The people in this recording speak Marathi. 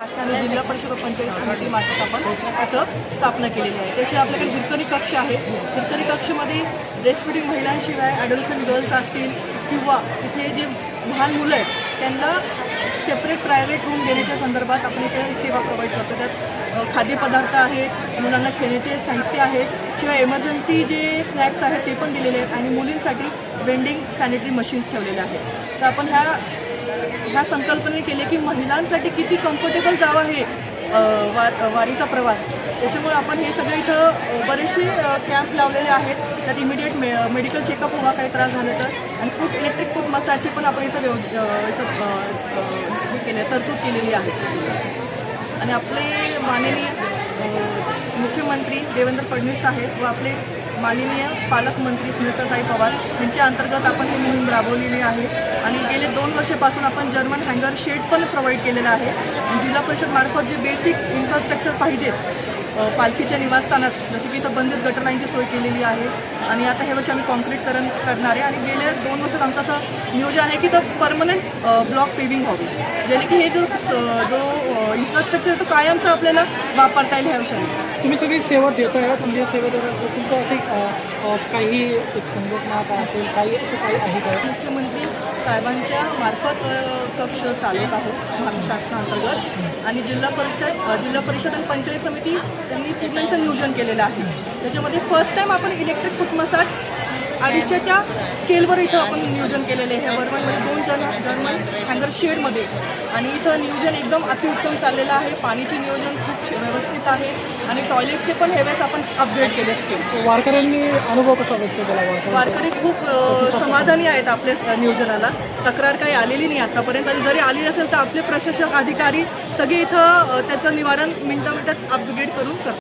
शासनाने जिल्हा परिषद व पंचायत समितीमार्फत आपण इथं स्थापना केलेली आहे. त्याशिवाय आपल्याकडे हिरकणी कक्ष आहे. हिरकणी कक्षमध्ये ब्रेस्टफीडिंग महिलांशिवाय ॲडोलसंट गर्ल्स असतील किंवा इथे जे लहान मुलं आहेत त्यांना सेपरेट प्रायव्हेट रूम देण्याच्या संदर्भात आपण इथे सेवा प्रोव्हाइड करतो. त्यात खाद्यपदार्थ आहेत, मुलांना खेळण्याचे साहित्य आहे, शिवाय एमर्जन्सी जे स्नॅक्स आहेत ते पण दिलेले आहेत आणि मुलींसाठी वेंडिंग सॅनिटरी मशीन्स ठेवलेले आहेत. तर आपण ह्या संकल्पने केले की महिलांसाठी किती कम्फर्टेबल जावं हे वारीचा प्रवास. त्याच्यामुळे आपण हे सगळे इथं बरेचसे कॅम्प लावलेले आहेत. त्यात इमिडिएट मेडिकल चेकअप व्हावा काही त्रास झाले तर, आणि इलेक्ट्रिक फूट मसाजची पण आपण इथं हे केले तरतूद केलेली आहे. आणि आपले माननीय मुख्यमंत्री देवेंद्र फडणवीस साहेब व आपले माननीय पालकमंत्री सुनीताताई पवार यांच्या अंतर्गत आपण ही मोहीम राबवलेली आहे. आणि गेले 2 वर्षापासून आपण जर्मन हँगर शेड पण प्रोव्हाइड केलेला आहे. जिल्हा परिषद मार्फत जे बेसिक इन्फ्रास्ट्रक्चर पाहिजेत पालखीच्या निवासस्थानात, जसे की इथं बंदित गटर लाईनची सोय केलेली आहे. आणि आता हे वर्षी आम्ही कॉन्क्रीटकरण करणार आहे. आणि गेल्या 2 वर्षात आमचं असं नियोजन आहे की तर परमनंट ब्लॉक पेविंग व्हावी, जेणे की हे जो इन्फ्रास्ट्रक्चर तो कायमचा आपल्याला वापरता येईल ह्या वर्षाने. तुम्ही सगळी सेवा देत आहे, म्हणजे सेवा देत तुमचं असे काही एक संघटना का असेल, काही असं काही आहे का? मुख्यमंत्री साहेबांच्या मार्फत कक्ष चालवत आहोत महाराष्ट्र शासनाअंतर्गत. आणि जिल्हा परिषद आणि पंचायत समिती त्यांनी पूर्ण इथं नियोजन केलेलं आहे. त्याच्यामध्ये फर्स्ट टाईम आपण इलेक्ट्रिक फूट मसाज 250च्या स्केलवर इथं आपण नियोजन केलेले आहे. वरवणमध्ये 2 जर्मन हँगर शेडमध्ये. आणि इथं नियोजन एकदम अतिउत्तम चाललेलं आहे. पाणीचे नियोजन खूप व्यवस्थित आहे आणि टॉयलेटचे पण हे वेळेस आपण अपग्रेड केले असतील. वारकऱ्यांनी अनुभव कसा व्यक्त केला? वारकरी खूप समाधानी आहेत आपल्या नियोजनाला. तक्रार काही आलेली नाही आतापर्यंत. आणि जरी आली असेल तर आपले प्रशासक अधिकारी सगळे इथं त्याचं निवारण मिनिटात अपग्रेड करून करतात.